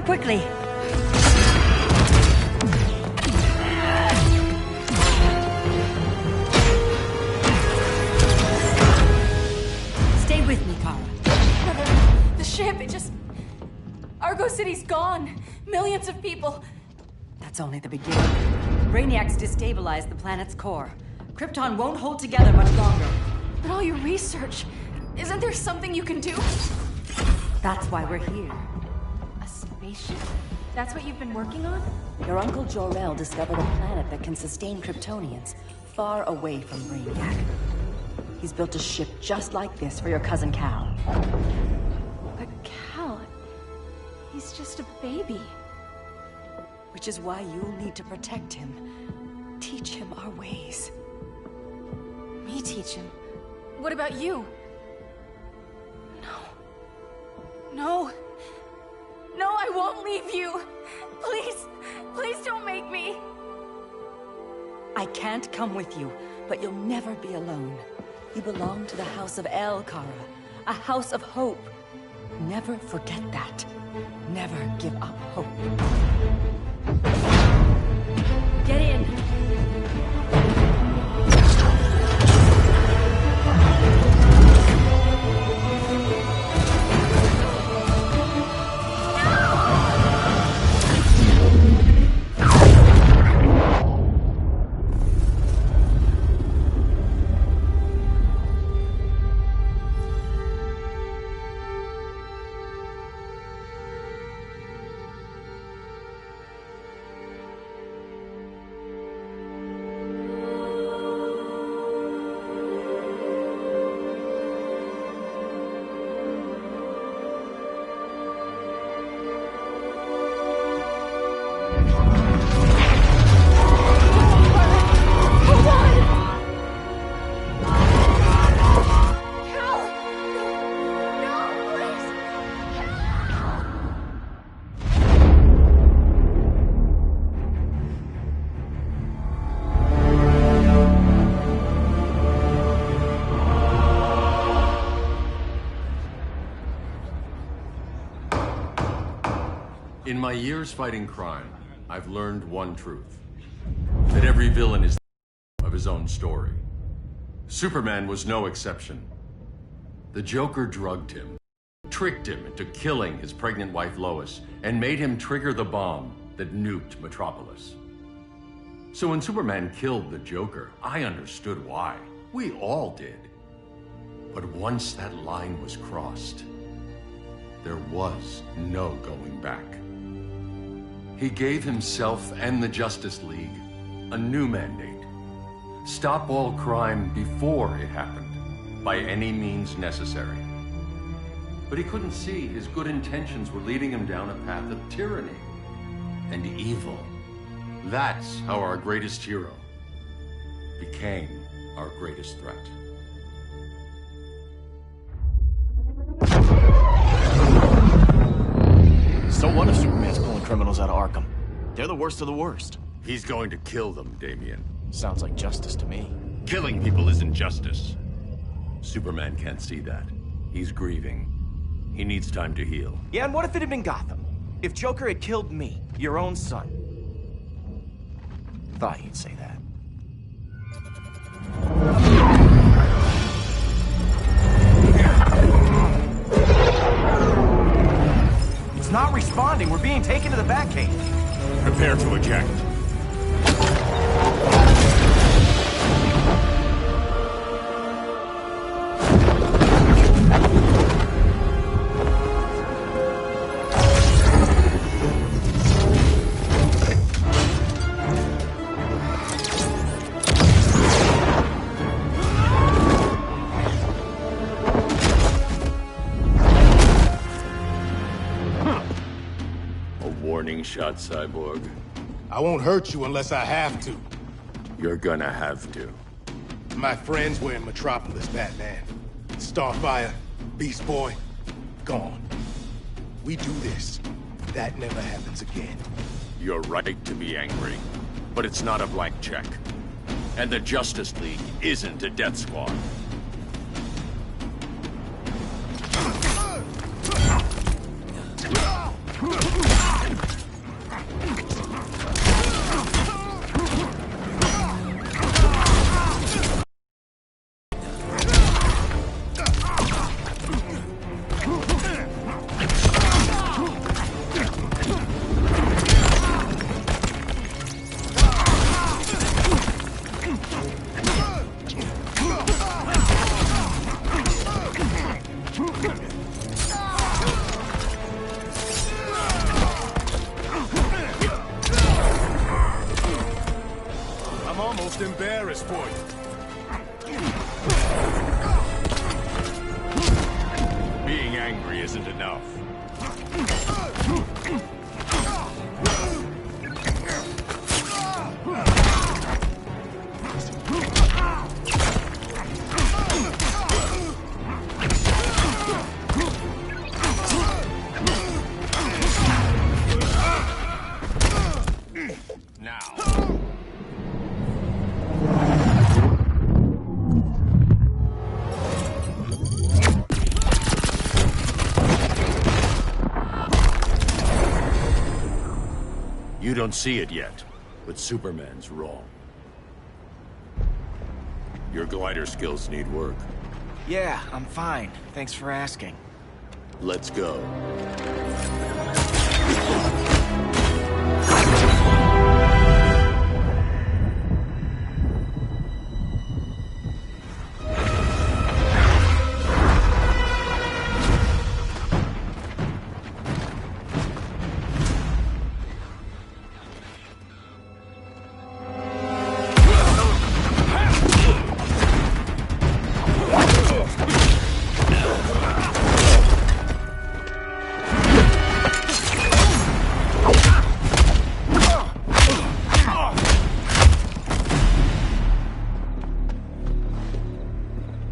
Come quickly. Stay with me, Kara. The ship, it just... Argo City's gone. Millions of people. That's only the beginning. Brainiac's destabilized the planet's core. Krypton won't hold together much longer. But all your research, isn't there something you can do? That's why we're here. A spaceship? That's what you've been working on? Your uncle Jor-El discovered a planet that can sustain Kryptonians, far away from Brainiac. He's built a ship just like this for your cousin Cal. But Cal... he's just a baby. Which is why you'll need to protect him. Teach him our ways. Me teach him? What about you? No. No, I won't leave you. Please don't make me. I can't come with you, but you'll never be alone. You belong to the House of El, Kara. A house of hope. Never forget that. Never give up hope. Get in. In my years fighting crime, I've learned one truth. That every villain is of his own story. Superman was no exception. The Joker drugged him, tricked him into killing his pregnant wife Lois, and made him trigger the bomb that nuked Metropolis. So when Superman killed the Joker, I understood why. We all did. But once that line was crossed, there was no going back. He gave himself and the Justice League a new mandate. Stop all crime before it happened, by any means necessary. But he couldn't see his good intentions were leading him down a path of tyranny and evil. That's how our greatest hero became our greatest threat. So what if Superman's pulling criminals out of Arkham? They're the worst of the worst. He's going to kill them, Damian. Sounds like justice to me. Killing people isn't justice. Superman can't see that. He's grieving. He needs time to heal. Yeah, and what if it had been Gotham? If Joker had killed me, your own son? Thought you'd say that. It's not responding. We're being taken to the Batcave. Prepare to eject. Warning shot, Cyborg. I won't hurt you unless I have to. You're gonna have to. My friends were in Metropolis, Batman. Starfire, Beast Boy, gone. We do this. That never happens again. You're right to be angry, but it's not a blank check. And the Justice League isn't a death squad. just embarrassed for you. Being angry isn't enough. You don't see it yet, but Superman's wrong. Your glider skills need work. Yeah, I'm fine. Thanks for asking. Let's go.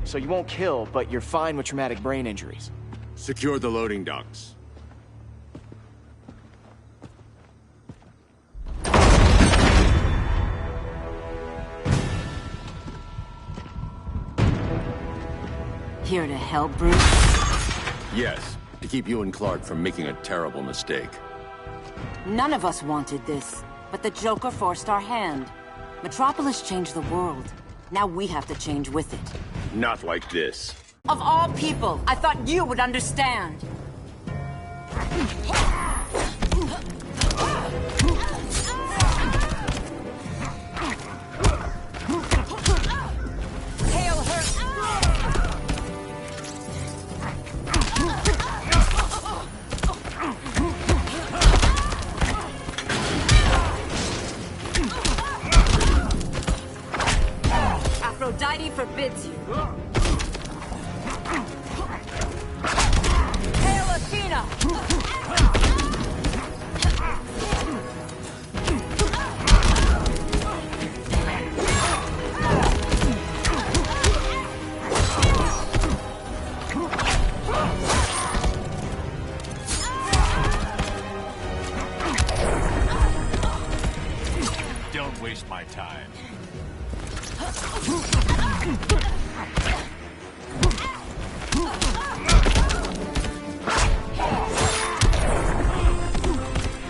So you won't kill, but you're fine with traumatic brain injuries. Secure the loading docks. Here to help, Bruce? Yes, to keep you and Clark from making a terrible mistake. None of us wanted this, but the Joker forced our hand. Metropolis changed the world. Now we have to change with it. Not like this. Of all people, I thought you would understand. Hail her! Aphrodite forbids you. Hail Athena! Don't waste my time.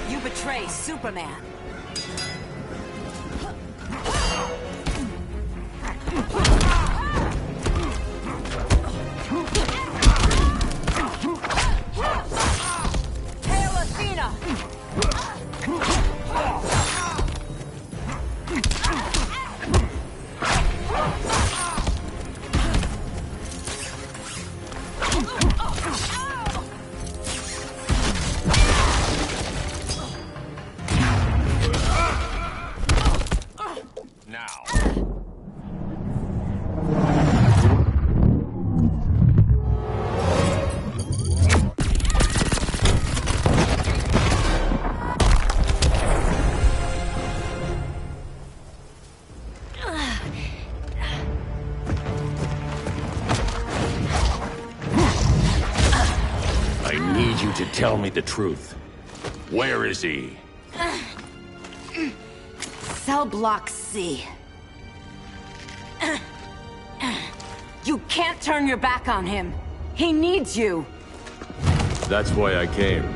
You betray Superman. Hail Athena! Now. I need you to tell me the truth. Where is he? Cell Block C. You can't turn your back on him. He needs you. That's why I came.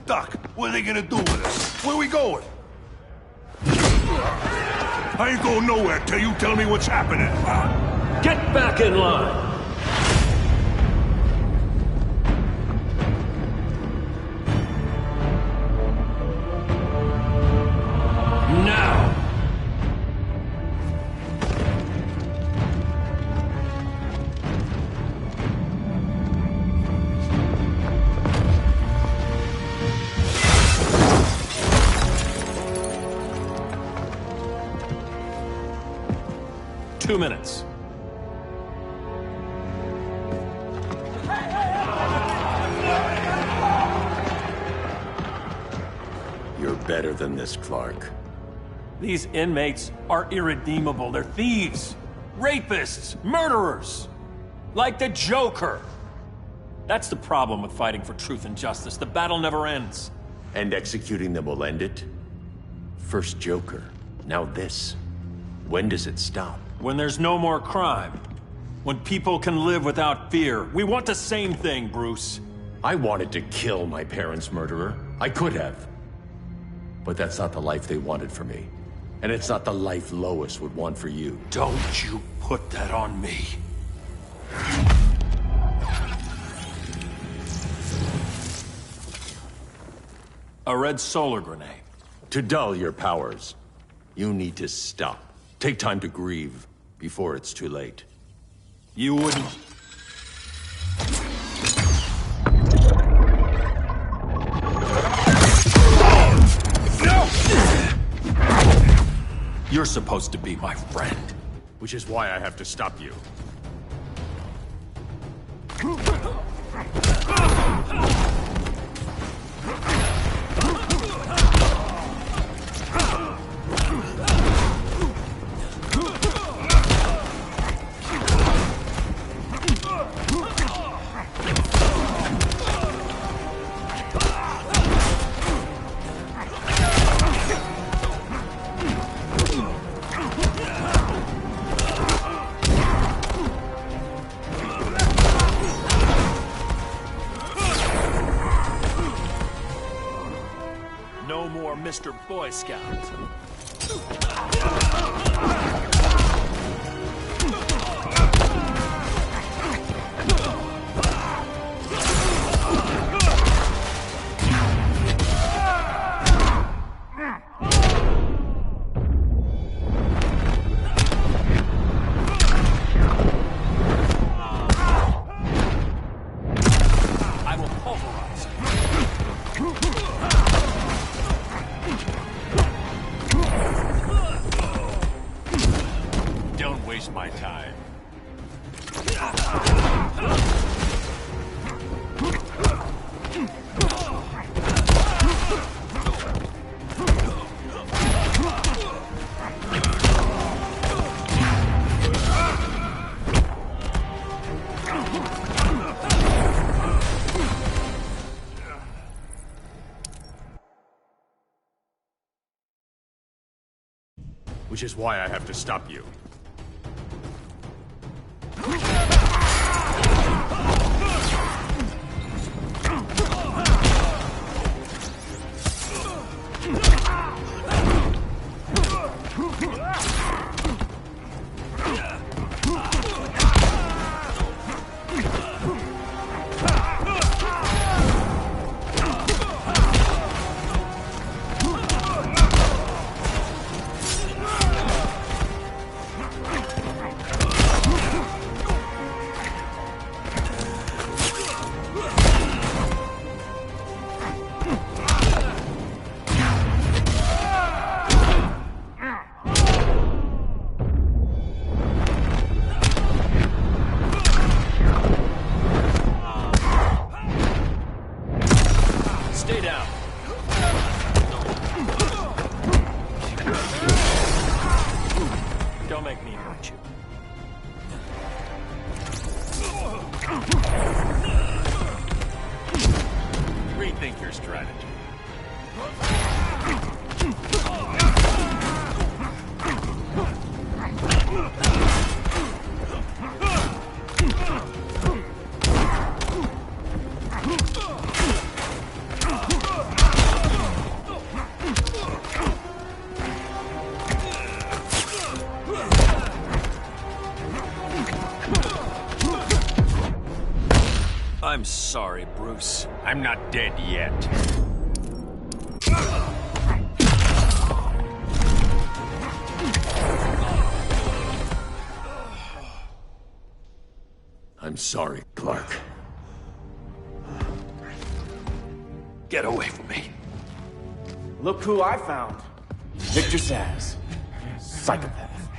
Doc, what are they gonna do with us? Where we going? I ain't going nowhere till you tell me what's happening. Get back in line! 2 minutes. You're better than this, Clark. These inmates are irredeemable. They're thieves, rapists, murderers. Like the Joker. That's the problem with fighting for truth and justice. The battle never ends. And executing them will end it? First Joker, now this. When does it stop? When there's no more crime. When people can live without fear. We want the same thing, Bruce. I wanted to kill my parents' murderer. I could have. But that's not the life they wanted for me. And it's not the life Lois would want for you. Don't you put that on me. A red solar grenade. To dull your powers, you need to stop. Take time to grieve before it's too late. You wouldn't... You're supposed to be my friend. Which is why I have to stop you. No more Mr. Boy Scout. I will pulverize you. Don't waste my time. Which is why I have to stop you. Stay down. Don't make me hurt you. Rethink your strategy. I'm sorry, Bruce. I'm not dead yet. I'm sorry, Clark. Get away from me. Look who I found. Victor Zsasz. Psychopath.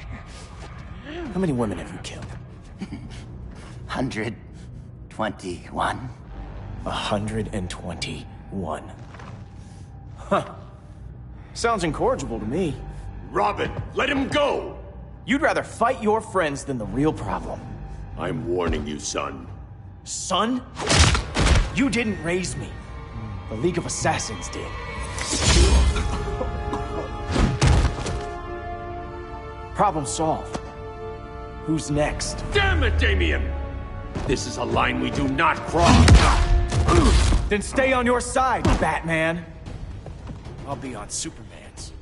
How many women have you killed? 121. 121. Huh. Sounds incorrigible to me. Robin, let him go! You'd rather fight your friends than the real problem. I'm warning you, son. Son? You didn't raise me. The League of Assassins did. Problem solved. Who's next? Damn it, Damien! This is a line we do not cross! Then stay on your side, Batman. I'll be on Superman's.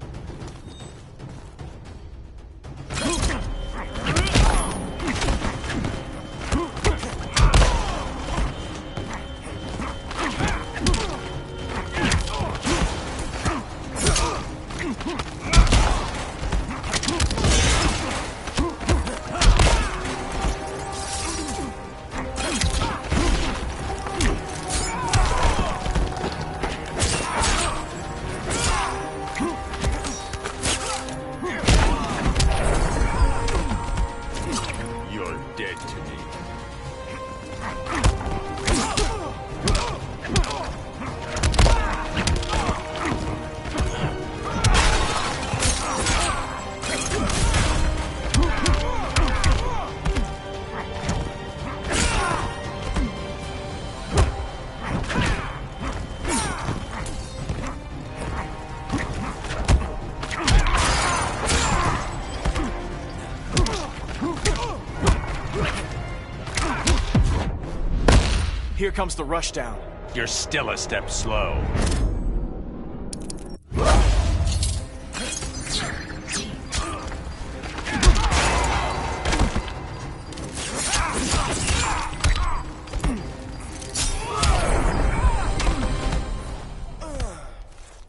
Here comes the rushdown. You're still a step slow.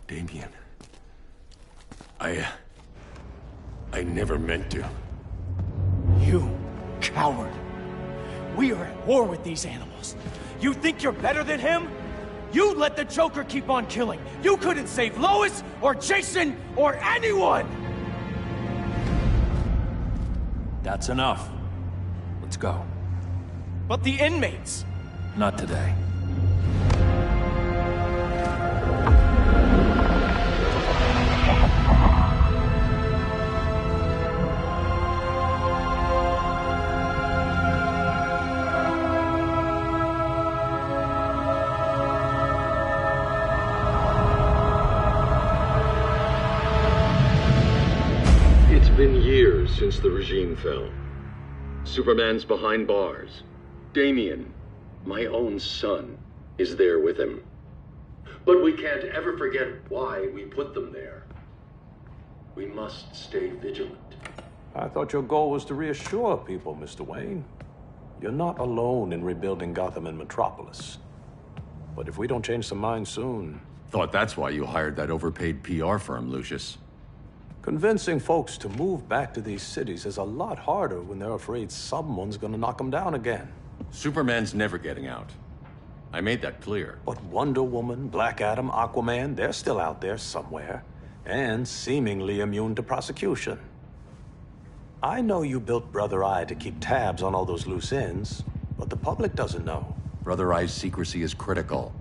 Damien. I never meant to. You coward. We are at war with these animals. You think you're better than him? You let the Joker keep on killing. You couldn't save Lois, or Jason, or anyone! That's enough. Let's go. But the inmates! Not today. It's been years since the regime fell. Superman's behind bars. Damien, my own son, is there with him. But we can't ever forget why we put them there. We must stay vigilant. I thought your goal was to reassure people, Mr. Wayne. You're not alone in rebuilding Gotham and Metropolis. But if we don't change some minds soon... Thought that's why you hired that overpaid PR firm, Lucius. Convincing folks to move back to these cities is a lot harder when they're afraid someone's gonna knock them down again. Superman's never getting out. I made that clear. But Wonder Woman, Black Adam, Aquaman, they're still out there somewhere. And seemingly immune to prosecution. I know you built Brother Eye to keep tabs on all those loose ends, but the public doesn't know. Brother Eye's secrecy is critical.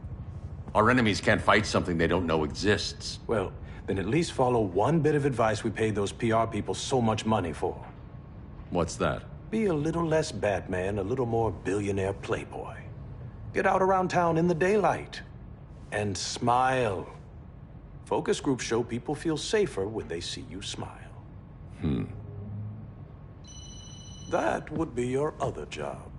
Our enemies can't fight something they don't know exists. Well, then at least follow one bit of advice we paid those PR people so much money for. What's that? Be a little less Batman, a little more billionaire playboy. Get out around town in the daylight. And smile. Focus groups show people feel safer when they see you smile. That would be your other job.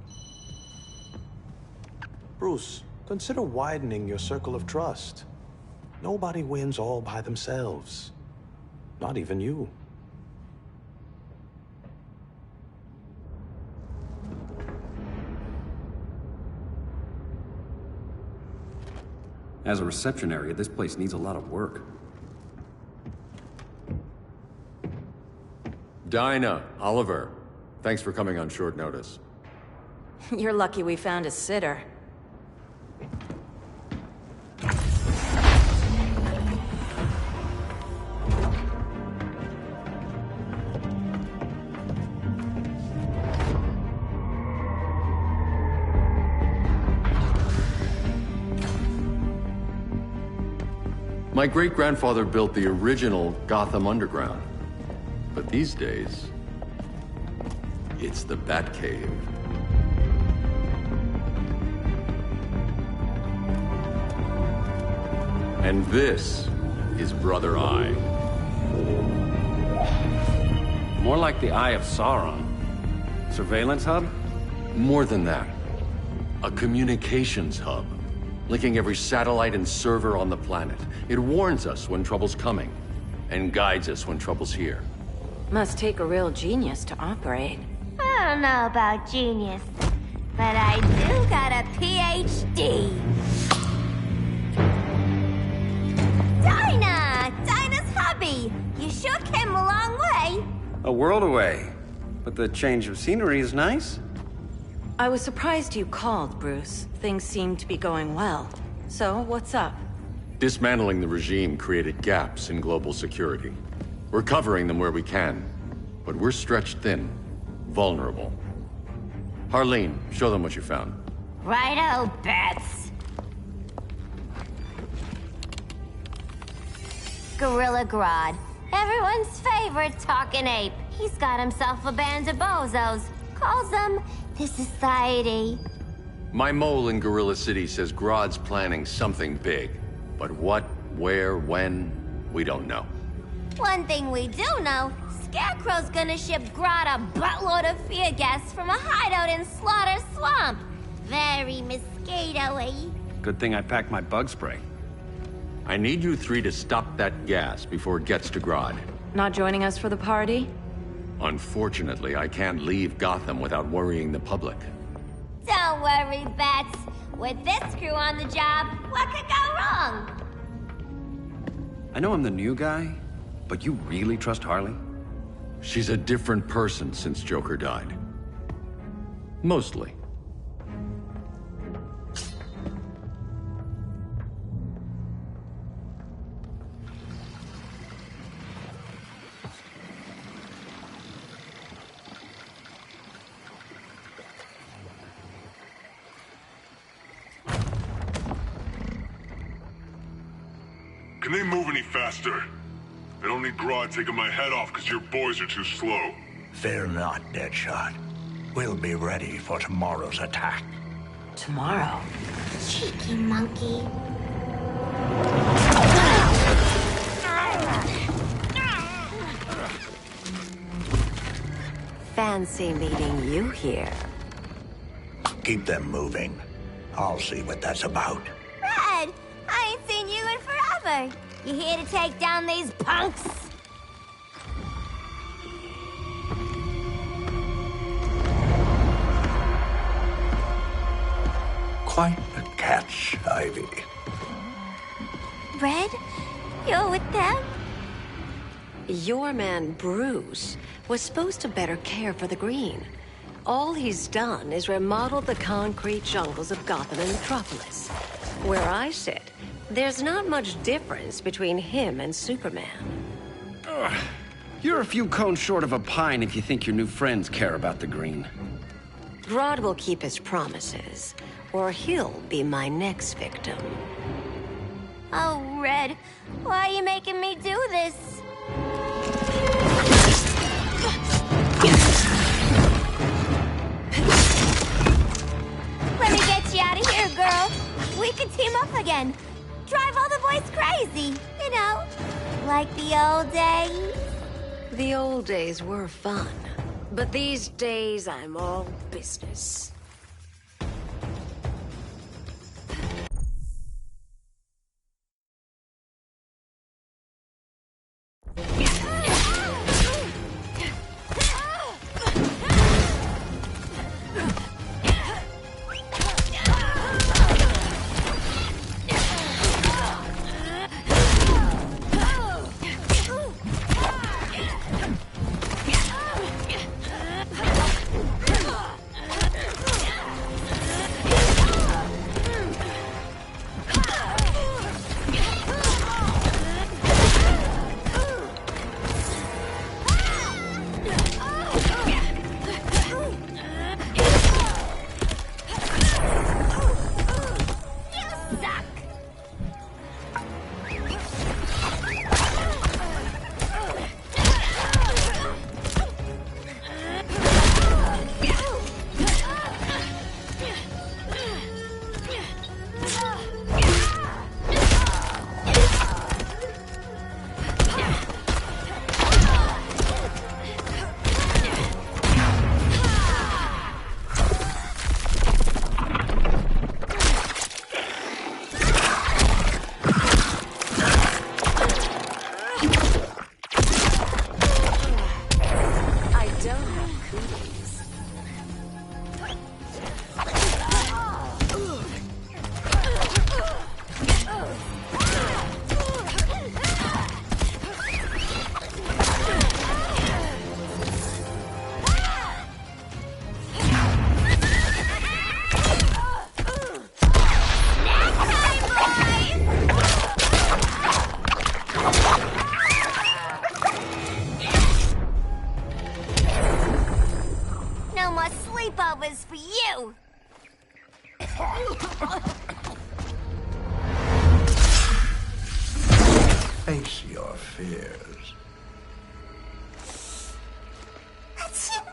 Bruce, consider widening your circle of trust. Nobody wins all by themselves. Not even you. As a reception area, this place needs a lot of work. Dinah, Oliver, thanks for coming on short notice. You're lucky we found a sitter. My great-grandfather built the original Gotham Underground. But these days, it's the Batcave. And this is Brother Eye. More like the Eye of Sauron. Surveillance hub? More than that. A communications hub, linking every satellite and server on the planet. It warns us when trouble's coming, and guides us when trouble's here. Must take a real genius to operate. I don't know about genius, but I do got a PhD. Dinah's hubby! You sure came a long way. A world away. But the change of scenery is nice. I was surprised you called, Bruce. Things seem to be going well. So, what's up? Dismantling the regime created gaps in global security. We're covering them where we can, but we're stretched thin, vulnerable. Harleen, show them what you found. Righto, Bets. Gorilla Grodd. Everyone's favorite talking ape. He's got himself a band of bozos. Calls them the Society. My mole in Gorilla City says Grodd's planning something big. But what, where, when, we don't know. One thing we do know, Scarecrow's gonna ship Grodd a buttload of fear gas from a hideout in Slaughter Swamp. Very mosquito-y. Good thing I packed my bug spray. I need you three to stop that gas before it gets to Grodd. Not joining us for the party? Unfortunately, I can't leave Gotham without worrying the public. Don't worry, Bats. With this crew on the job, what could go wrong? I know I'm the new guy, but you really trust Harley? She's a different person since Joker died. Mostly. Can they move any faster? I don't need Grodd taking my head off because your boys are too slow. Fear not, Deadshot. We'll be ready for tomorrow's attack. Tomorrow? Cheeky monkey. Fancy meeting you here. Keep them moving. I'll see what that's about. Red, I ain't seen you in forever. You here to take down these punks? Quite a catch, Ivy. Red, you're with them? Your man, Bruce, was supposed to better care for the Green. All he's done is remodeled the concrete jungles of Gotham and Metropolis. Where I sit, there's not much difference between him and Superman. You're a few cones short of a pine if you think your new friends care about the Green. Grodd will keep his promises, or he'll be my next victim. Oh, Red, why are you making me do this? Let me get you out of here, girl. We can team up again. Drive all the boys crazy, you know, like the old days. The old days were fun, but these days I'm all business. Face your fears. That's him.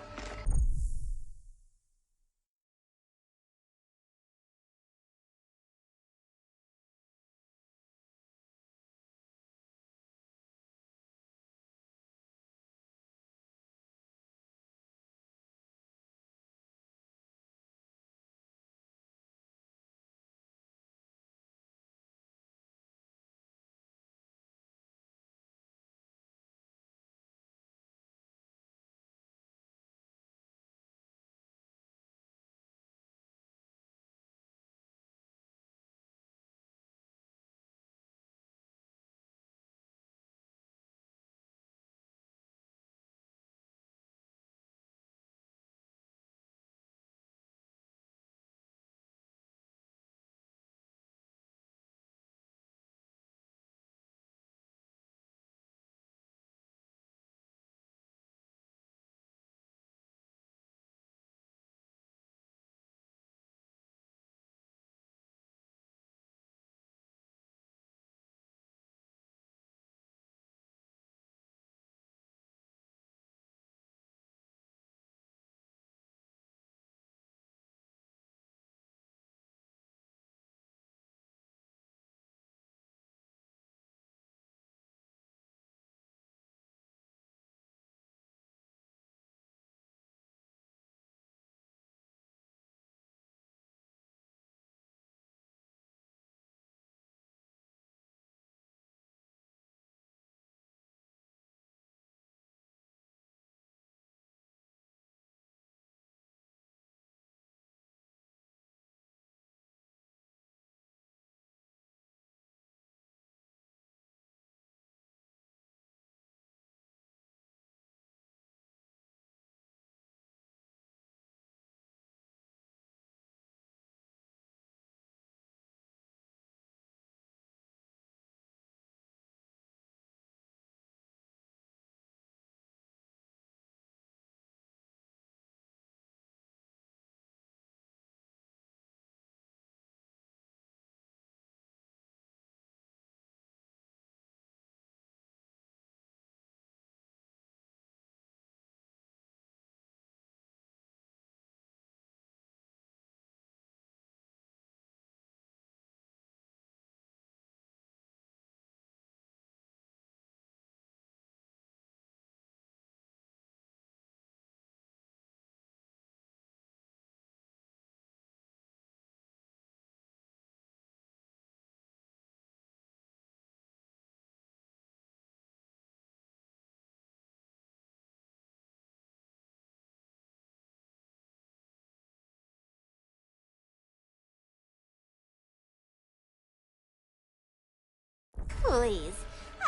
Please.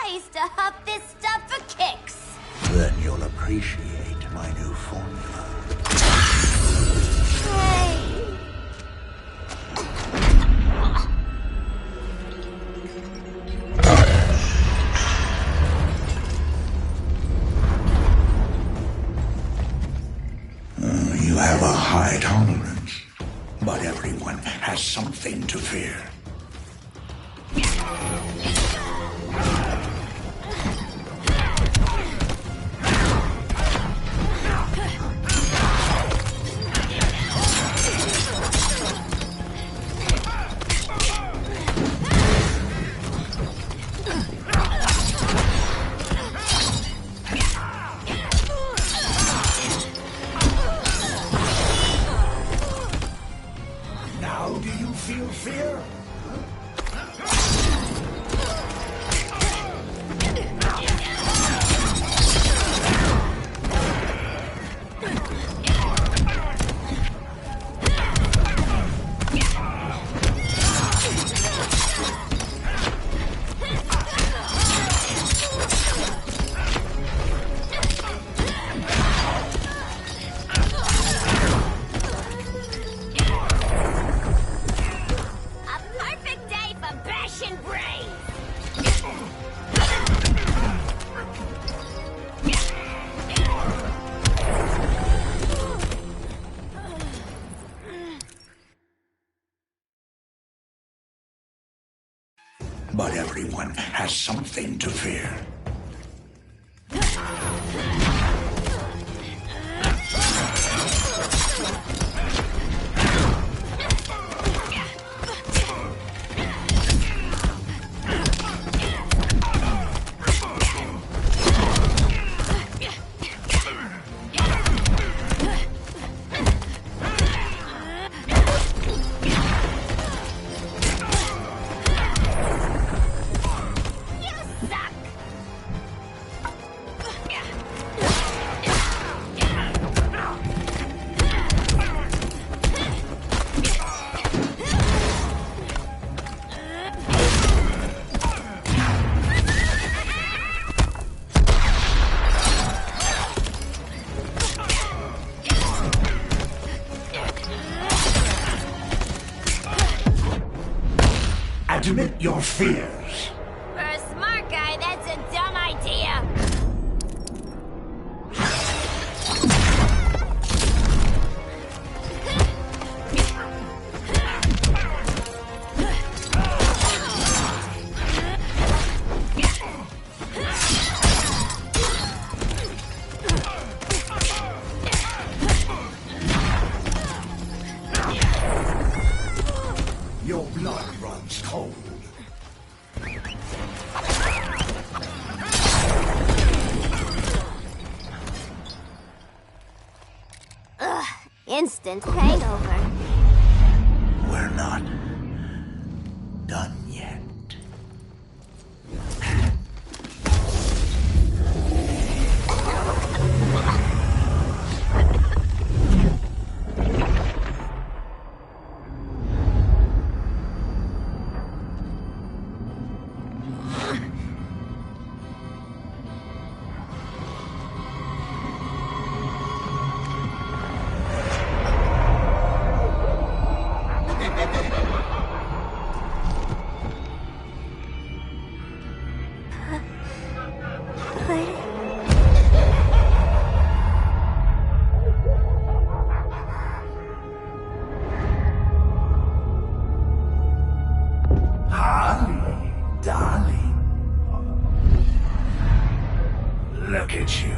I used to huff this stuff for kicks. Then you'll appreciate my new formula. Hey. You have a high tolerance, but everyone has something to fear. Now do you feel fear? A perfect day but everyone has something to fear. Admit your fears. For a smart guy, that's a dumb idea. Your blood runs cold. Ugh, instant hangover. We're not done yet. Harley, darling. Look at you.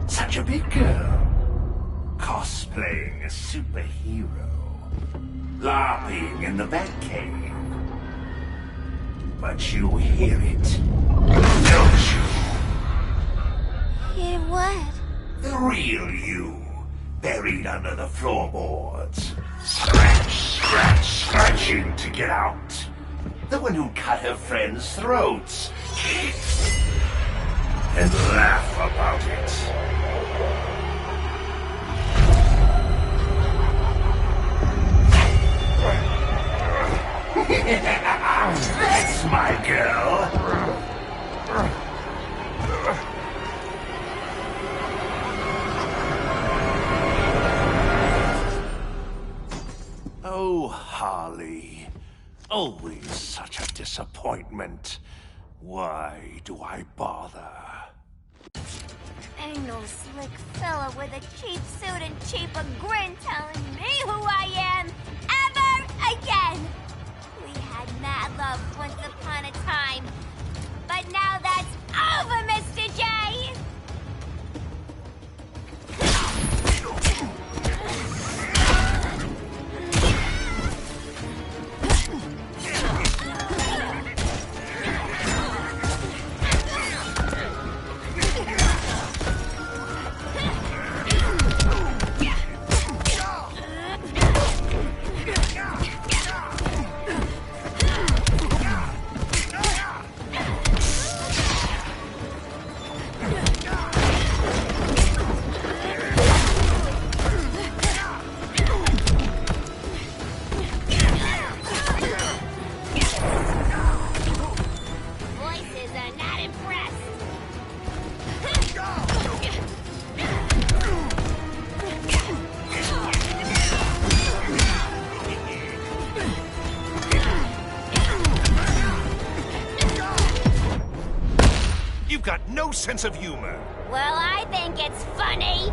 Such a big girl, cosplaying a superhero, LARPing in the Batcave. But you hear it, don't you? Hear what? The real you, buried under the floorboards. Scratch, scratch, scratching to get out. The one who cut her friends' throats. And laugh about it. That's my girl. Oh, Harley. Always such a disappointment. Why do I bother? Ain't no slick fella with a cheap suit and cheaper grin telling me who I am ever again. got no sense of humor. Well, I think it's funny.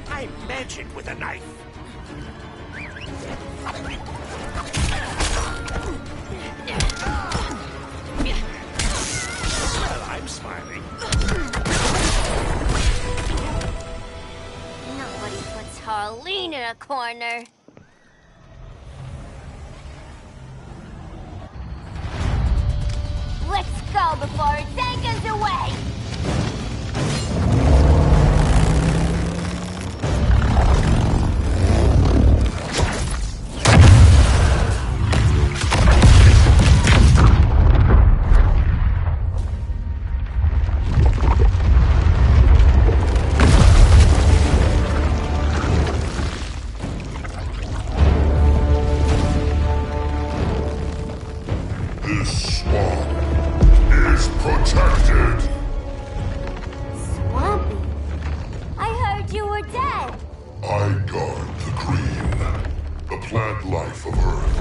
I'm magic with a knife. Well, I'm smiling. Nobody puts Harleen in a corner. Let's go before it takes us away! This swamp is protected. Swampy? I heard you were dead. I guard the green, the plant life of Earth.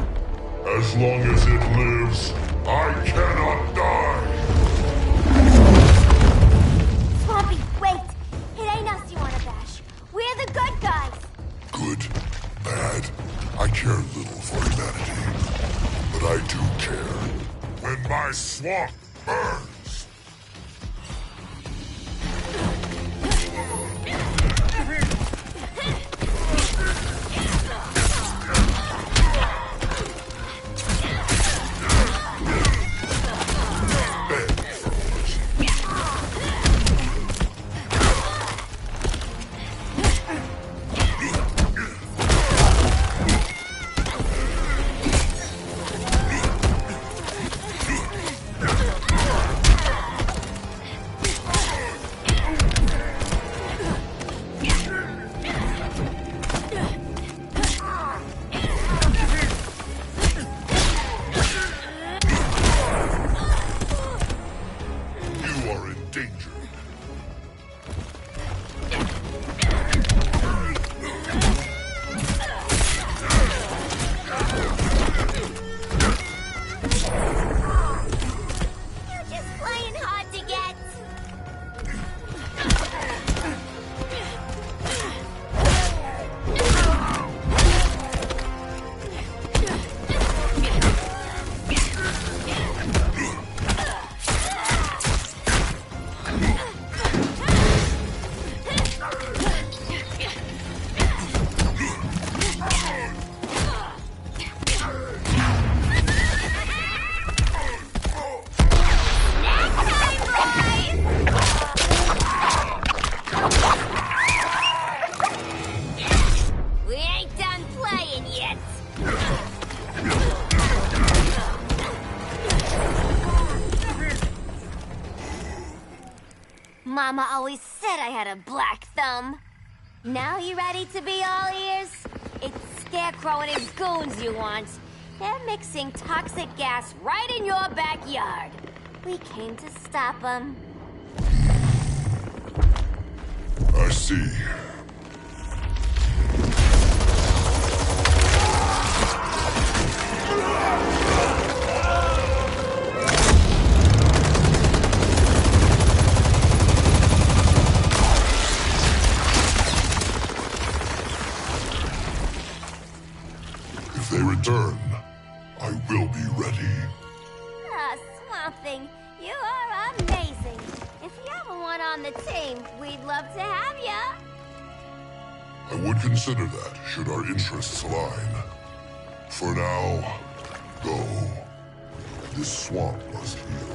As long as it lives, I cannot die. Swampy, wait! It ain't us you wanna bash. We're the good guys. Good, bad, I care little for humanity. But I do care when my swamp burns. You are in danger. You're just playing hard to get. We ain't done playing yet. Mama always said I had a black thumb. Now you ready to be all ears? It's Scarecrow and his goons you want. They're mixing toxic gas right in your backyard. We came to stop them. I see. If they return, I will be ready. Ah, Swamp Thing, you are amazing. If you ever want on the team, we'd love to have ya. I would consider that, should our interests align. For now, go. This swamp must heal.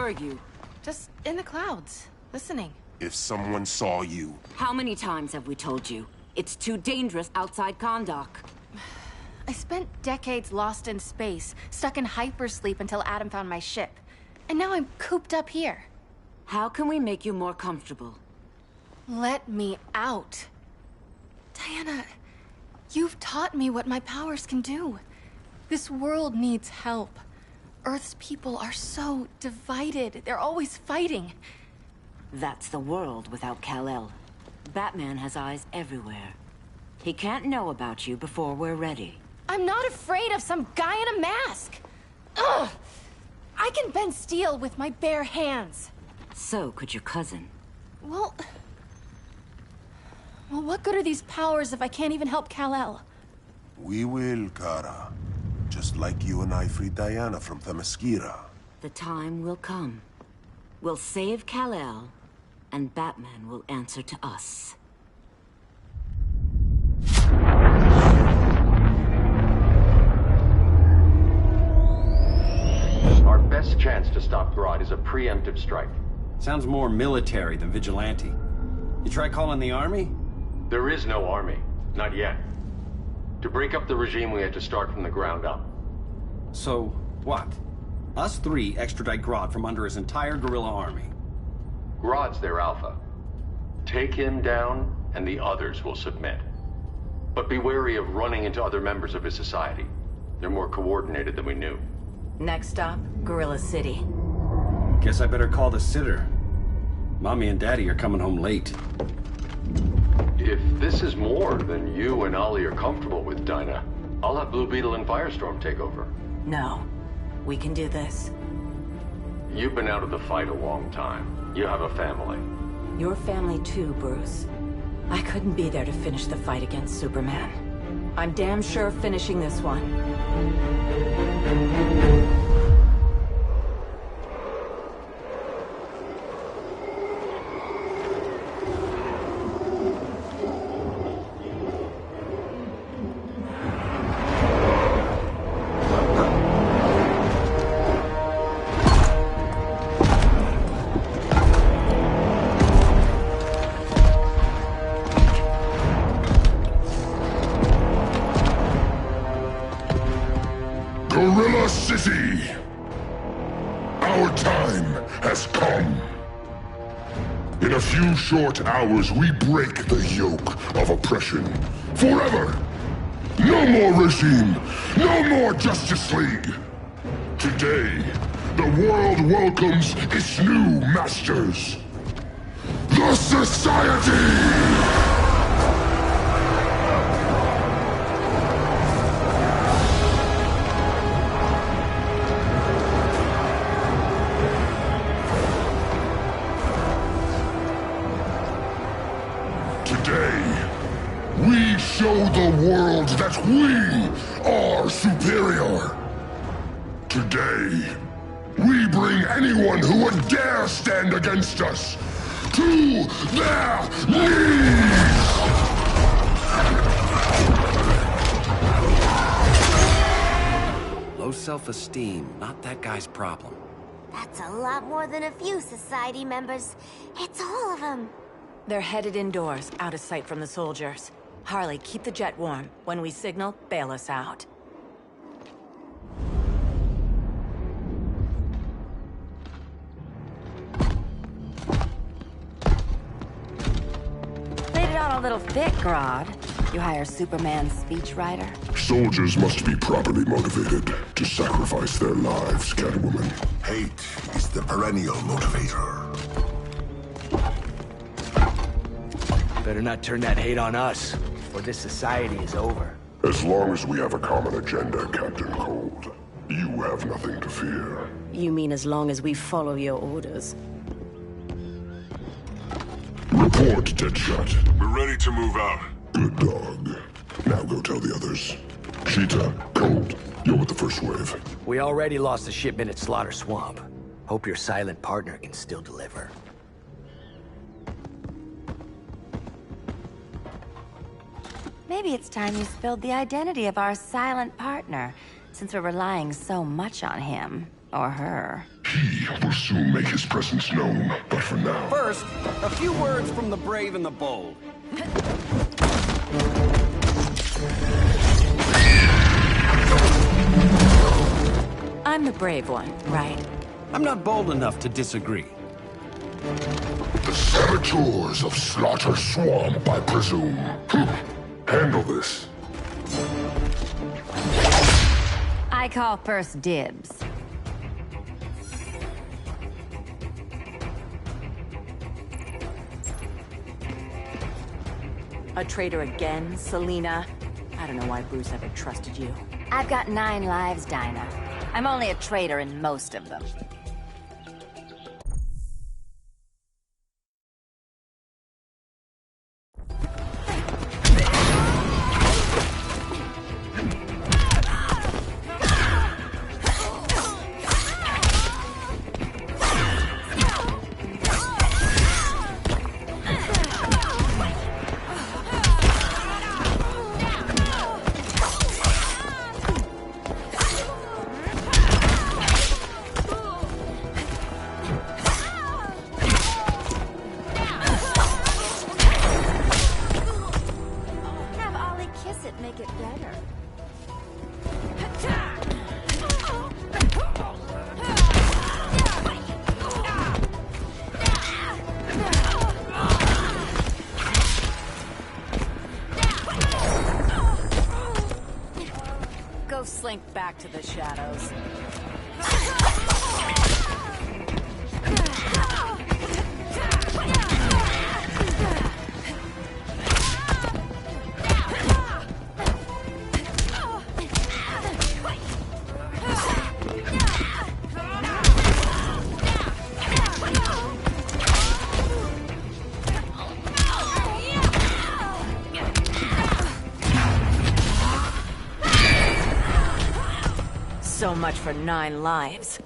were you? Just in the clouds, listening. If someone saw you... How many times have we told you? It's too dangerous outside Kahndaq. I spent decades lost in space, stuck in hypersleep until Adam found my ship. And now I'm cooped up here. How can we make you more comfortable? Let me out. Diana, you've taught me what my powers can do. This world needs help. Earth's people are so divided. They're always fighting. That's the world without Kal-El. Batman has eyes everywhere. He can't know about you before we're ready. I'm not afraid of some guy in a mask. Ugh! I can bend steel with my bare hands. So could your cousin. Well, what good are these powers if I can't even help Kal-El? We will, Kara. Just like you and I freed Diana from Themyscira. The time will come. We'll save Kal-El, and Batman will answer to us. Our best chance to stop Grodd is a preemptive strike. Sounds more military than vigilante. You try calling the army? There is no army. Not yet. To break up the regime, we had to start from the ground up. So, what? Us three extradite Grodd from under his entire guerrilla army. Grodd's their alpha. Take him down, and the others will submit. But be wary of running into other members of his society. They're more coordinated than we knew. Next stop, Gorilla City. Guess I better call the sitter. Mommy and Daddy are coming home late. If this is more than you and Ollie are comfortable with, Dinah, I'll have Blue Beetle and Firestorm take over. No. We can do this. You've been out of the fight a long time. You have a family. Your family too, Bruce. I couldn't be there to finish the fight against Superman. I'm damn sure finishing this one. Gorilla City! Our time has come. In a few short hours, we break the yoke of oppression. Forever! No more regime! No more Justice League! Today, the world welcomes its new masters. The Society! We show the world that we are superior. Today, we bring anyone who would dare stand against us to their knees! Low self-esteem, not that guy's problem. That's a lot more than a few Society members. It's all of them. They're headed indoors, out of sight from the soldiers. Harley, keep the jet warm. When we signal, bail us out. Played it on a little thick, Grodd. You hire Superman's speechwriter? Soldiers must be properly motivated to sacrifice their lives, Catwoman. Hate is the perennial motivator. Better not turn that hate on us, or this society is over. As long as we have a common agenda, Captain Cold, you have nothing to fear. You mean as long as we follow your orders? Report, Deadshot. We're ready to move out. Good dog. Now go tell the others. Cheetah, Cold, you're with the first wave. We already lost a shipment at Slaughter Swamp. Hope your silent partner can still deliver. Maybe it's time you spilled the identity of our silent partner, since we're relying so much on him. Or her. He will soon make his presence known, but for now... First, a few words from the brave and the bold. I'm the brave one, right? I'm not bold enough to disagree. The saboteurs of Slaughter Swamp, I presume. Handle this. I call first dibs. A traitor again, Selina? I don't know why Bruce ever trusted you. I've got 9 lives, Dinah. I'm only a traitor in most of them. Make it better. Go slink back to the shadows. So much for 9 lives.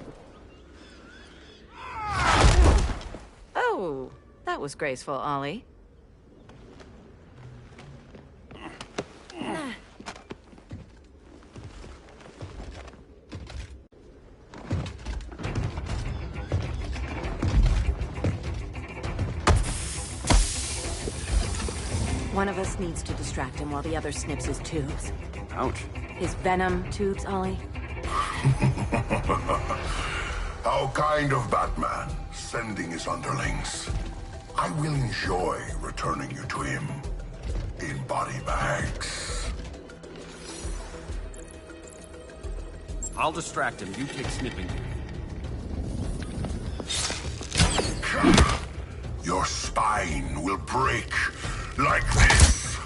Oh, that was graceful, Ollie. One of us needs to distract him while the other snips his tubes. Ouch. His venom tubes, Ollie. How kind of Batman, sending his underlings. I will enjoy returning you to him in body bags. I'll distract him. You take snipping. Your spine will break like this.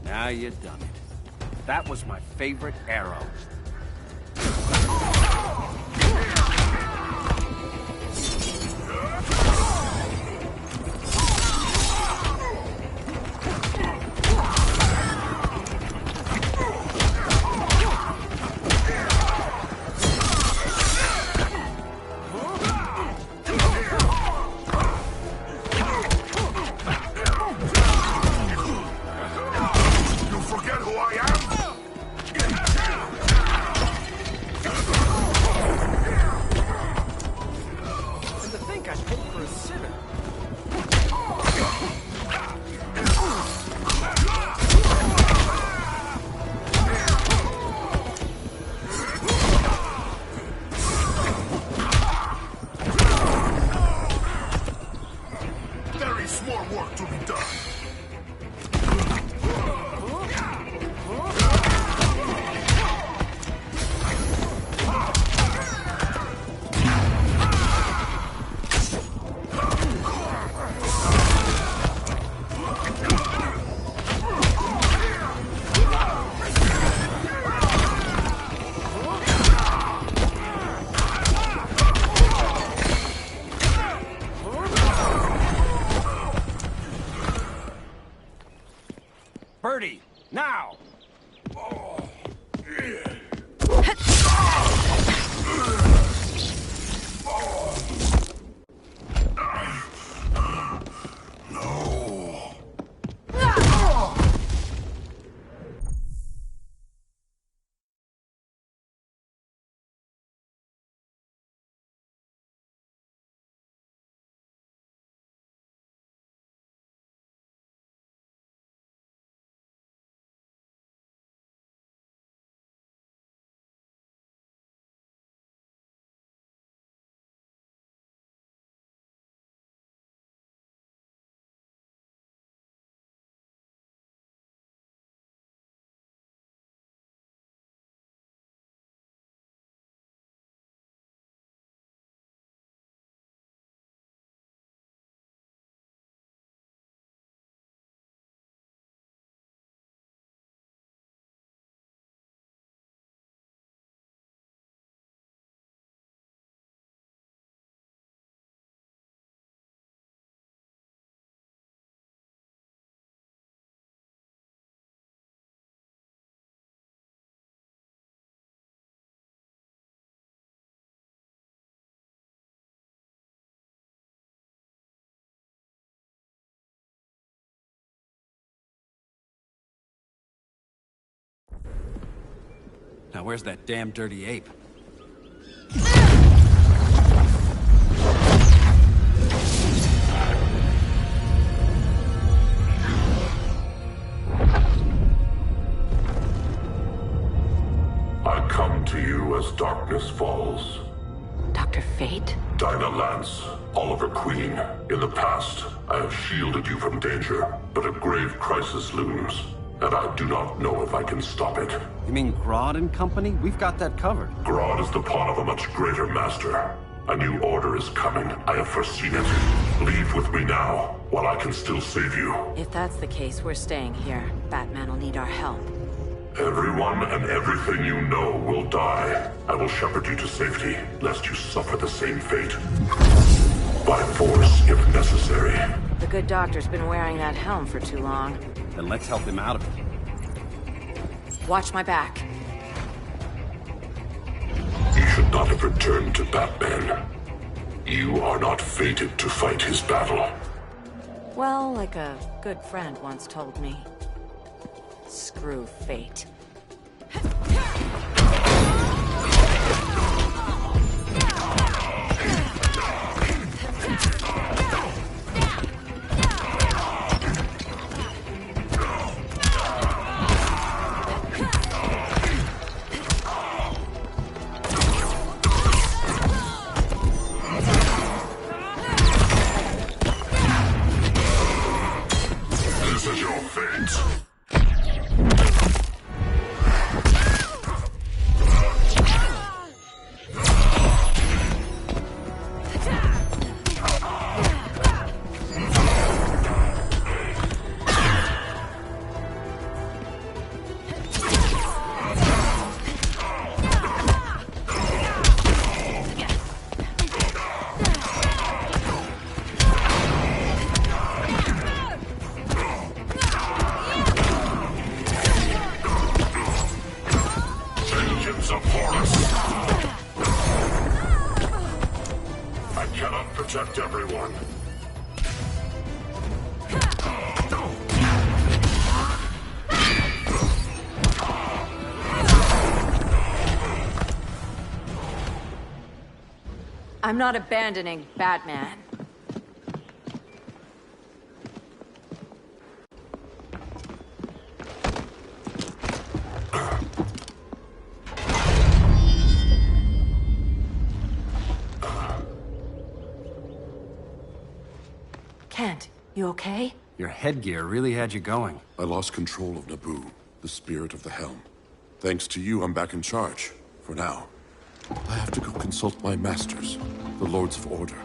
Now you done it. That was my favorite arrow. Birdie, now! Now where's that damn dirty ape? I come to you as darkness falls. Dr. Fate? Dinah Lance, Oliver Queen. In the past, I have shielded you from danger, but a grave crisis looms, and I do not know if I can stop it. You mean Grodd and company? We've got that covered. Grodd is the pawn of a much greater master. A new order is coming. I have foreseen it. Leave with me now, while I can still save you. If that's the case, we're staying here. Batman will need our help. Everyone and everything you know will die. I will shepherd you to safety, lest you suffer the same fate. By force, if necessary. The good doctor's been wearing that helm for too long. Then let's help him out of it. Watch my back. You should not have returned to Batman. You are not fated to fight his battle. Well, like a good friend once told me. Screw fate. This is your fate. I cannot protect everyone. I'm not abandoning Batman. Kent, you okay? Your headgear really had you going. I lost control of Naboo, the spirit of the helm. Thanks to you, I'm back in charge. For now. I have to go consult my masters, the Lords of Order.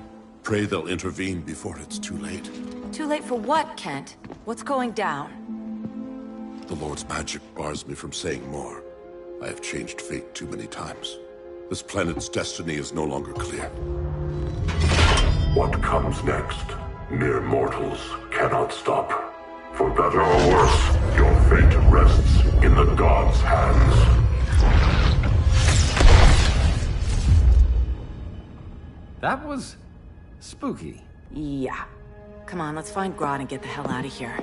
Pray they'll intervene before it's too late. Too late for what, Kent? What's going down? The Lord's magic bars me from saying more. I have changed fate too many times. This planet's destiny is no longer clear. What comes next? Mere mortals cannot stop. For better or worse, your fate rests in the gods' hands. That was spooky. Yeah. Come on, let's find Grodd and get the hell out of here.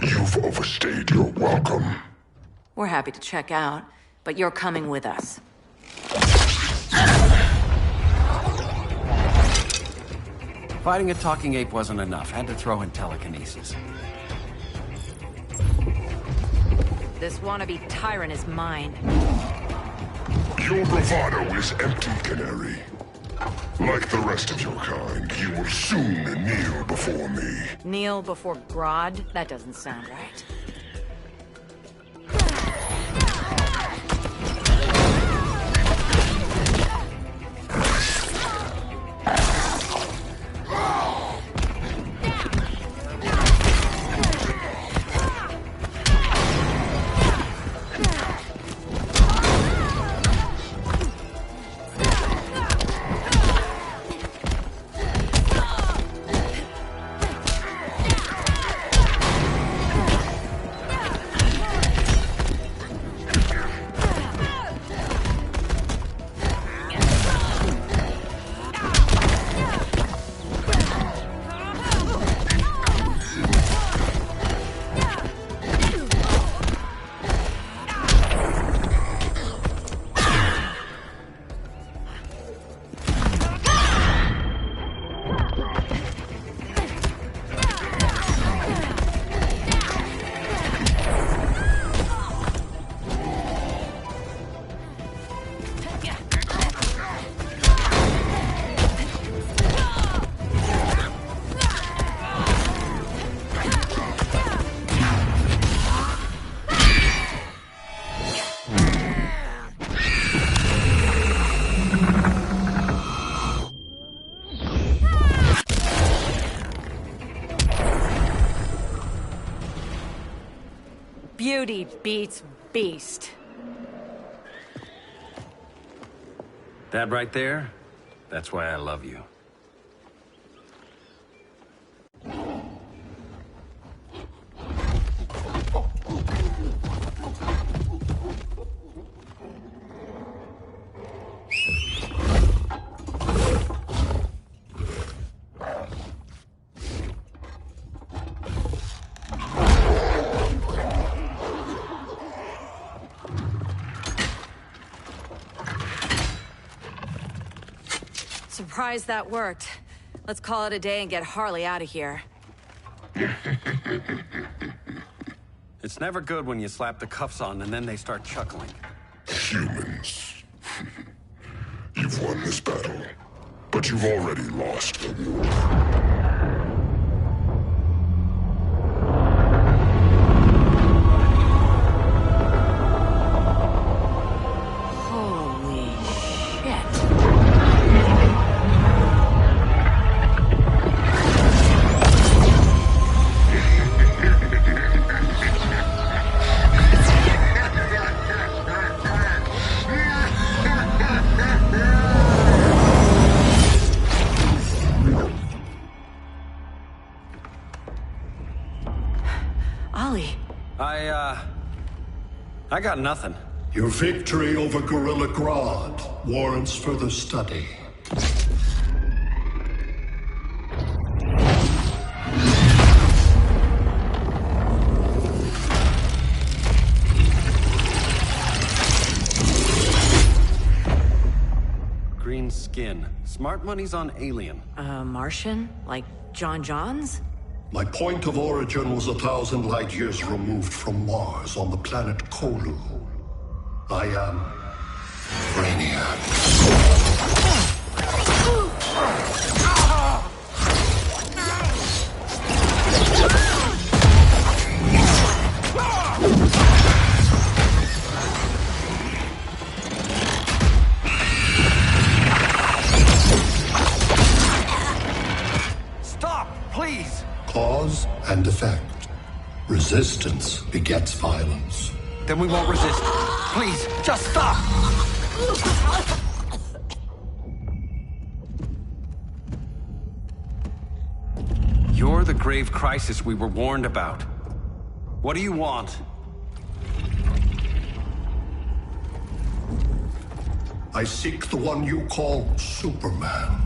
You've overstayed your welcome. We're happy to check out, but you're coming with us. Fighting a talking ape wasn't enough. Had to throw in telekinesis. This wannabe tyrant is mine. Your bravado is empty, Canary. Like the rest of your kind, you will soon kneel before me. Kneel before Grodd? That doesn't sound right. Beauty beats beast. That right there, that's why I love you. Surprised that worked. Let's call it a day and get Harley out of here. It's never good when you slap the cuffs on and then they start chuckling. Humans. You've won this battle, but you've already lost the war. I got nothing. Your victory over Gorilla Grodd warrants further study. Green skin. Smart money's on alien. Martian? Like John Johns? My point of origin was 1,000 light years removed from Mars on the planet Kolu. I am Brainiac. Stop, please! Cause and effect. Resistance begets violence. Then we won't resist. Please, just stop! You're the grave crisis we were warned about. What do you want? I seek the one you call Superman.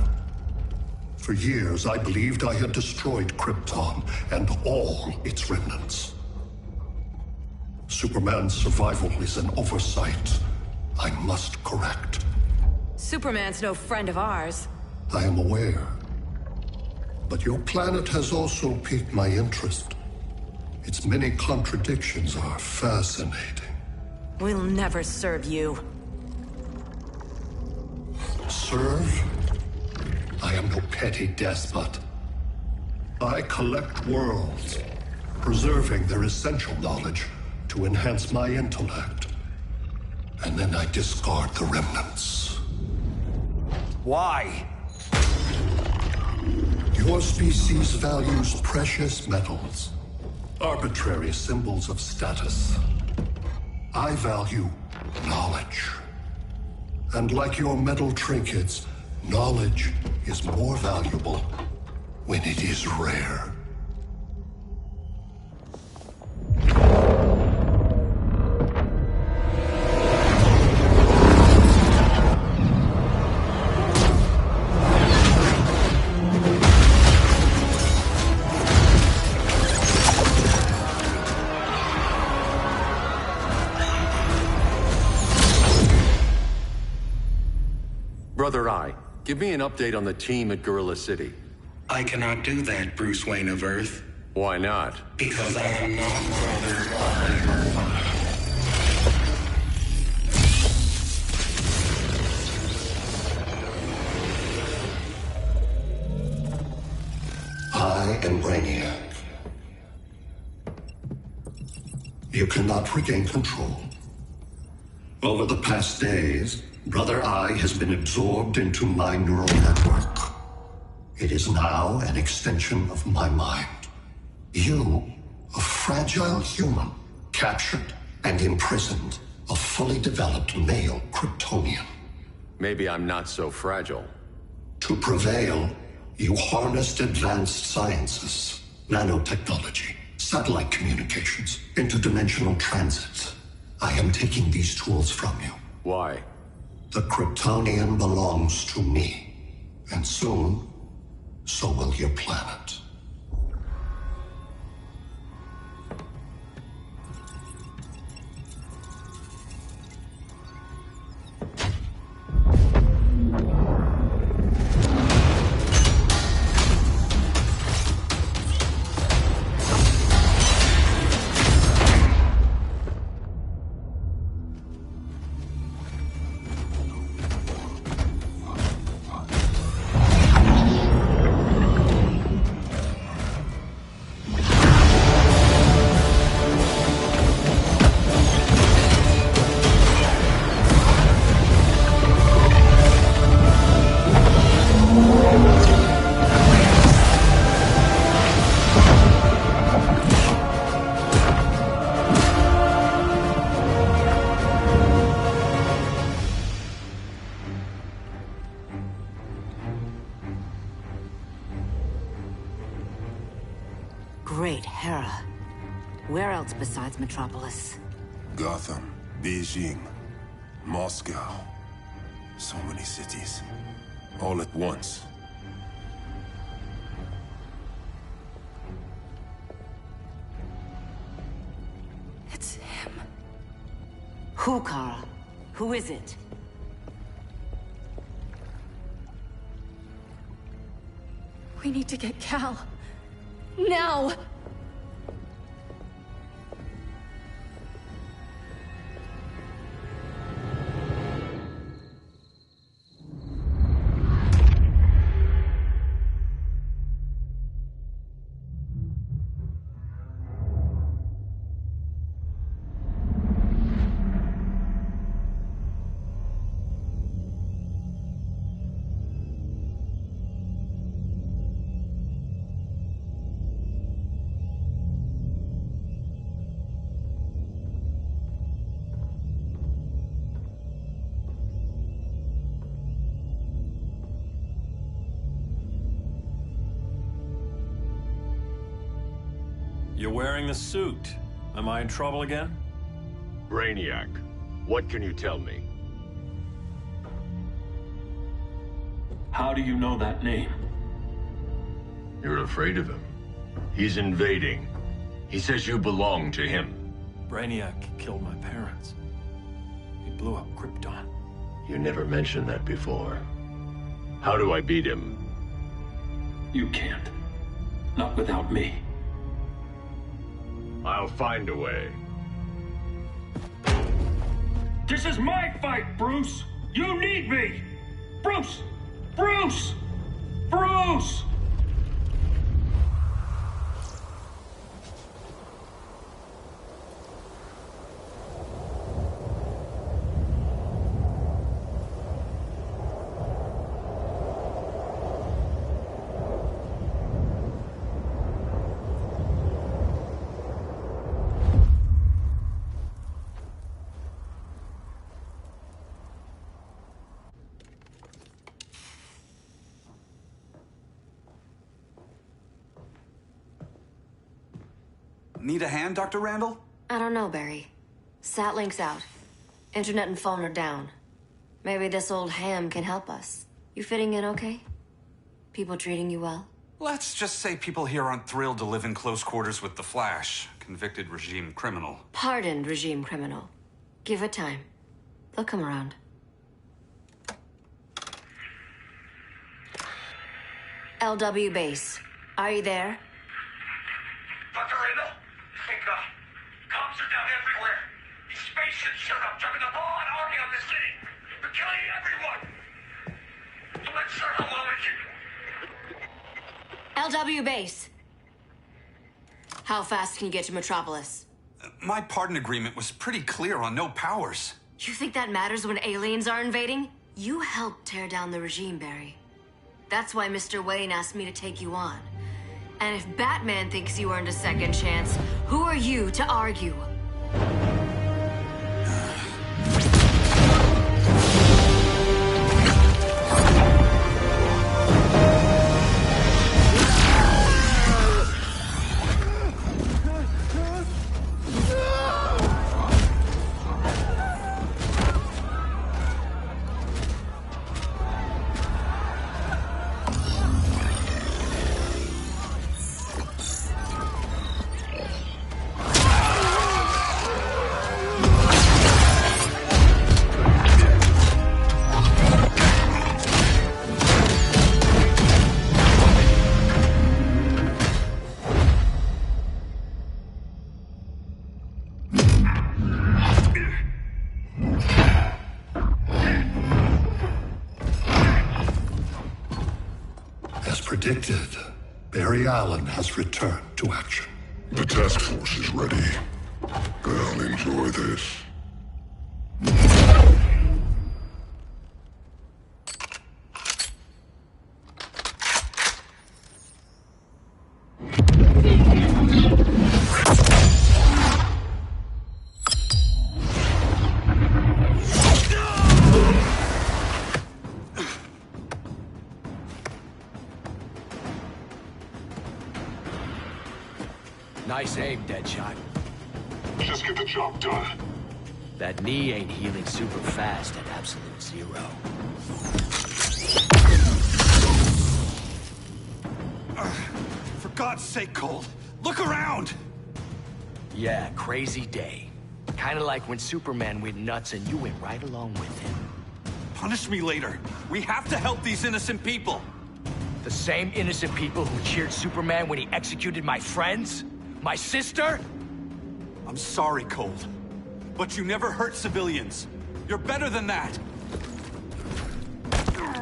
For years, I believed I had destroyed Krypton and all its remnants. Superman's survival is an oversight I must correct. Superman's no friend of ours. I am aware. But your planet has also piqued my interest. Its many contradictions are fascinating. We'll never serve you. Serve? I am no petty despot. I collect worlds, preserving their essential knowledge to enhance my intellect. And then I discard the remnants. Why? Your species values precious metals, arbitrary symbols of status. I value knowledge. And like your metal trinkets, knowledge is more valuable when it is rare. Brother Eye, give me an update on the team at Gorilla City. I cannot do that, Bruce Wayne of Earth. Why not? Because I am not Brother Eye. I am Brainiac. You cannot regain control. Over the past days, Brother Eye has been absorbed into my neural network. It is now an extension of my mind. You, a fragile human, captured and imprisoned a fully developed male Kryptonian. Maybe I'm not so fragile. To prevail, you harnessed advanced sciences, nanotechnology, satellite communications, interdimensional transit. I am taking these tools from you. Why? The Kryptonian belongs to me. And soon, so will your planet. Great Hera. Where else besides Metropolis? Gotham, Beijing, Moscow. So many cities. All at once. It's him. Who, Kara? Who is it? We need to get Cal. Now! You're wearing the suit. Am I in trouble again? Brainiac, what can you tell me? How do you know that name? You're afraid of him. He's invading. He says you belong to him. Brainiac killed my parents. He blew up Krypton. You never mentioned that before. How do I beat him? You can't. Not without me. I'll find a way. This is my fight, Bruce! You need me! Bruce! Bruce! Bruce! Need a hand, Dr. Randall? I don't know, Barry. Satlink's out. Internet and phone are down. Maybe this old ham can help us. You fitting in okay? People treating you well? Let's just say people here aren't thrilled to live in close quarters with the Flash, convicted regime criminal. Pardoned regime criminal. Give it time. They'll come around. LW base. Are you there? Dr. Randall? Cops are down everywhere. These spaceships showed up, dropping the ball and army on the city. They're killing everyone. I'm not sure how long we can... LW base. How fast can you get to Metropolis? My pardon agreement was pretty clear on no powers. You think that matters when aliens are invading? You helped tear down the regime, Barry. That's why Mr. Wayne asked me to take you on. And if Batman thinks you earned a second chance, who are you to argue? predicted, Barry Allen has returned to action. The task force is ready. I'll enjoy this. Nice aim, Deadshot. Just get the job done. That knee ain't healing super fast at absolute zero. For God's sake, Cold, look around! Yeah, crazy day. Kinda like when Superman went nuts and you went right along with him. Punish me later. We have to help these innocent people. The same innocent people who cheered Superman when he executed my friends? My sister? I'm sorry, Cold. But you never hurt civilians. You're better than that.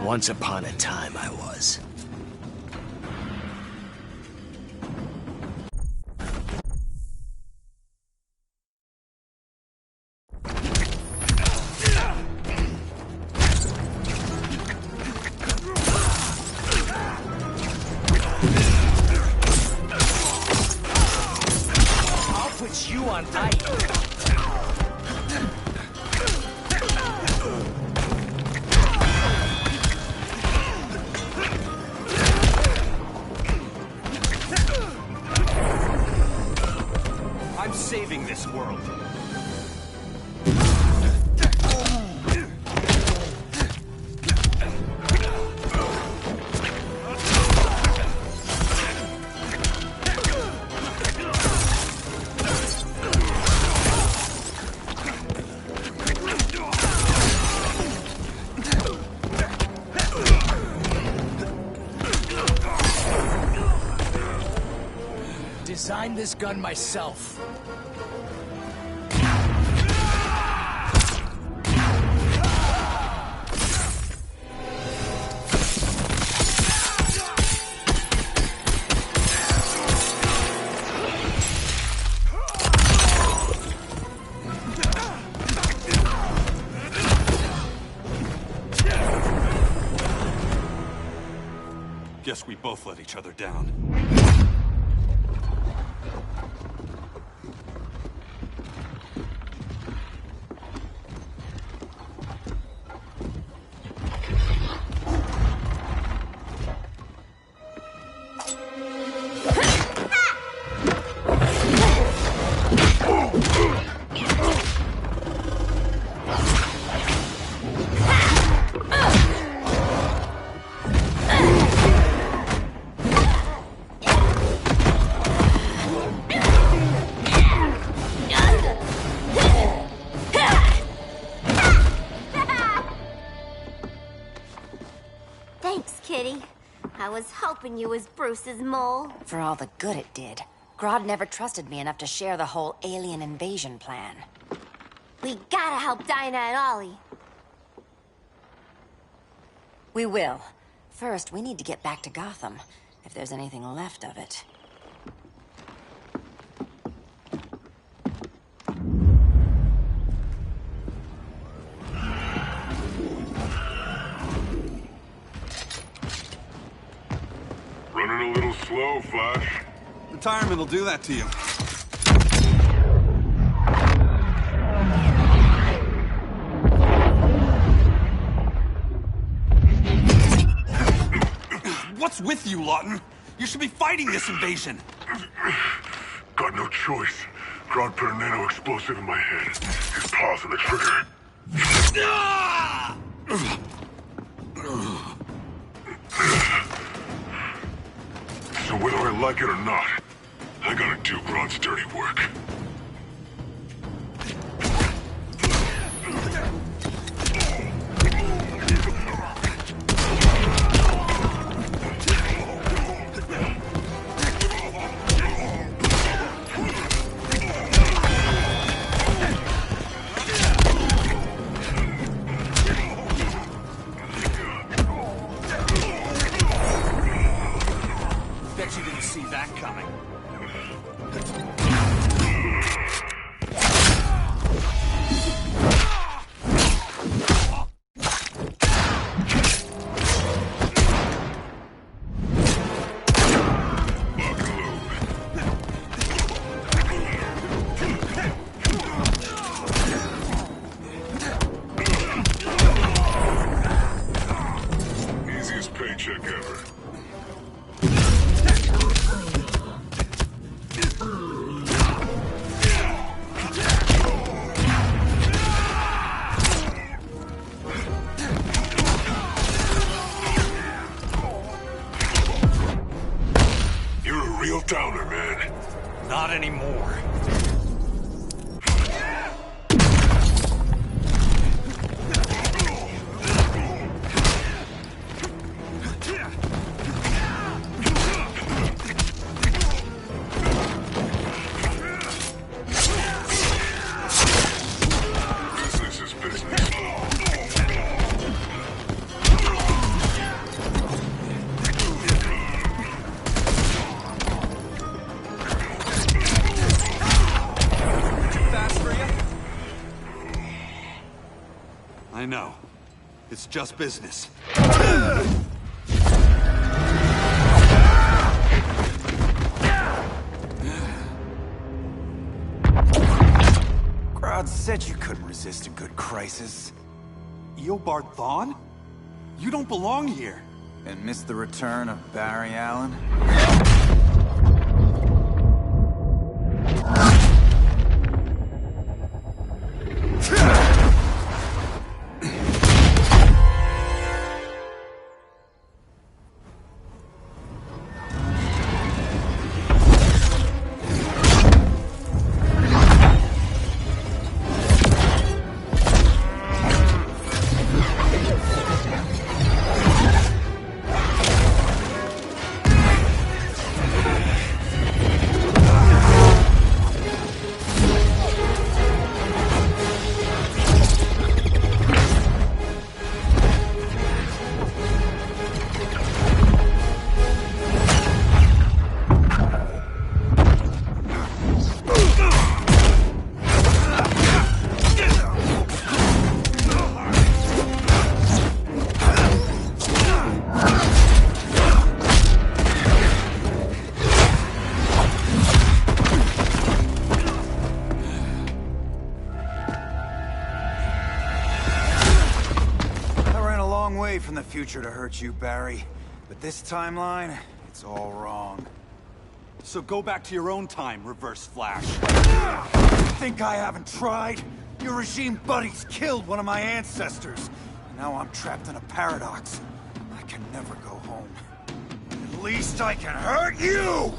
Once upon a time, I was. I'll put you on ice. I'm saving this world. Designed this gun myself. Guess we both let each other down. Thanks, Kitty. I was hoping you was Bruce's mole. For all the good it did. Grodd never trusted me enough to share the whole alien invasion plan. We gotta help Dinah and Ollie. We will. First, we need to get back to Gotham, if there's anything left of it. Running a little slow, Flash. Retirement will do that to you. What's with you, Lawton? You should be fighting this invasion. Got no choice. Grodd put a nano-explosive in my head. His paws on the trigger. So whether I like it or not, I gotta do Grodd's dirty work. I know. It's just business. Grodd said you couldn't resist a good crisis. Eobard Thawne? You don't belong here. And miss the return of Barry Allen? From the future to hurt you, Barry. But this timeline, it's all wrong. So go back to your own time, Reverse Flash. Think I haven't tried? Your regime buddies killed one of my ancestors. And now I'm trapped in a paradox. I can never go home. At least I can hurt you!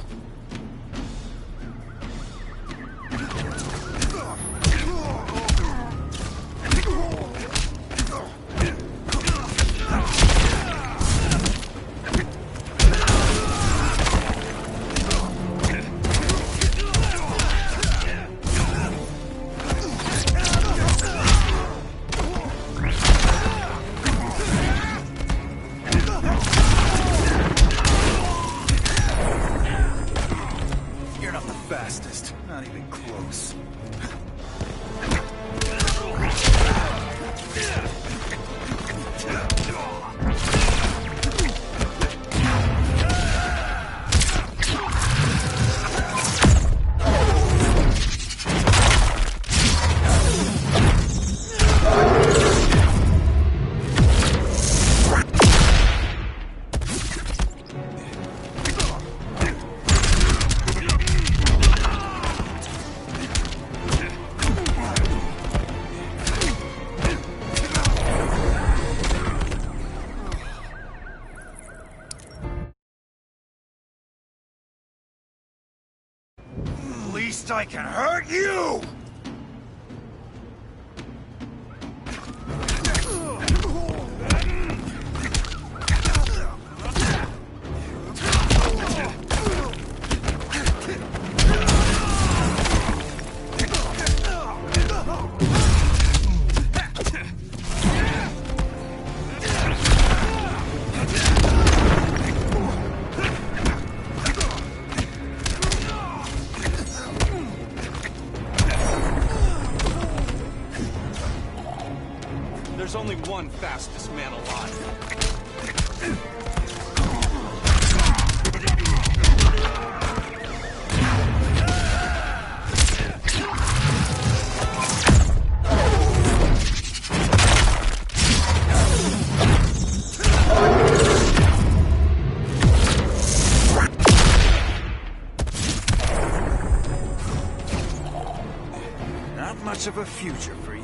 Fastest. Not even close. I can hurt you! There's only one fastest man alive. Not much of a future for you.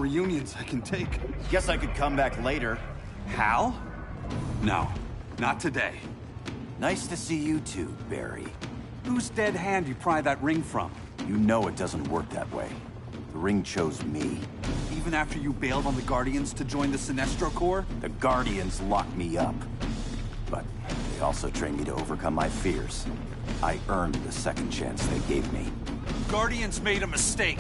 reunions I can take. Guess I could come back later. Hal? No, not today. Nice to see you too, Barry. Whose dead hand you pry that ring from? You know it doesn't work that way. The ring chose me. Even after you bailed on the Guardians to join the Sinestro Corps? The Guardians locked me up. But they also trained me to overcome my fears. I earned the second chance they gave me. Guardians made a mistake.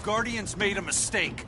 Guardians made a mistake.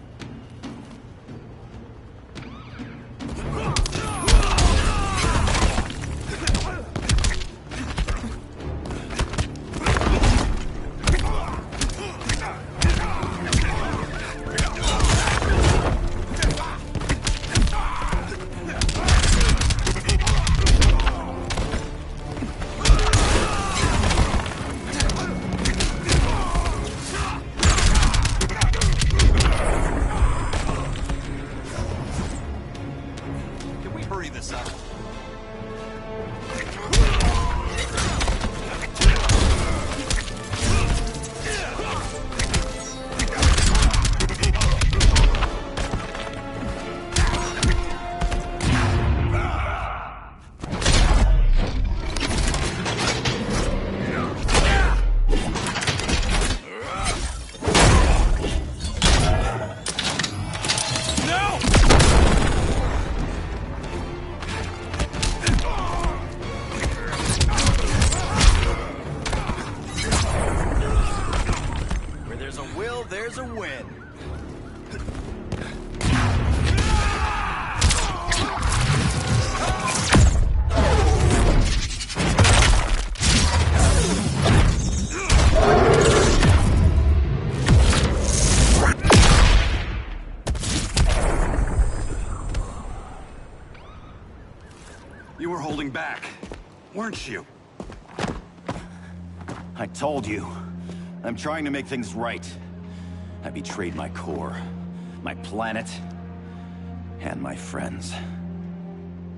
There's a win. You were holding back, weren't you? I told you. I'm trying to make things right. I betrayed my core, my planet, and my friends.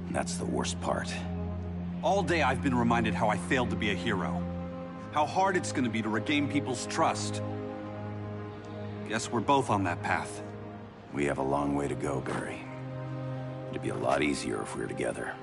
That's the worst part. All day I've been reminded how I failed to be a hero. How hard it's gonna be to regain people's trust. Guess we're both on that path. We have a long way to go, Barry. It'd be a lot easier if we were together.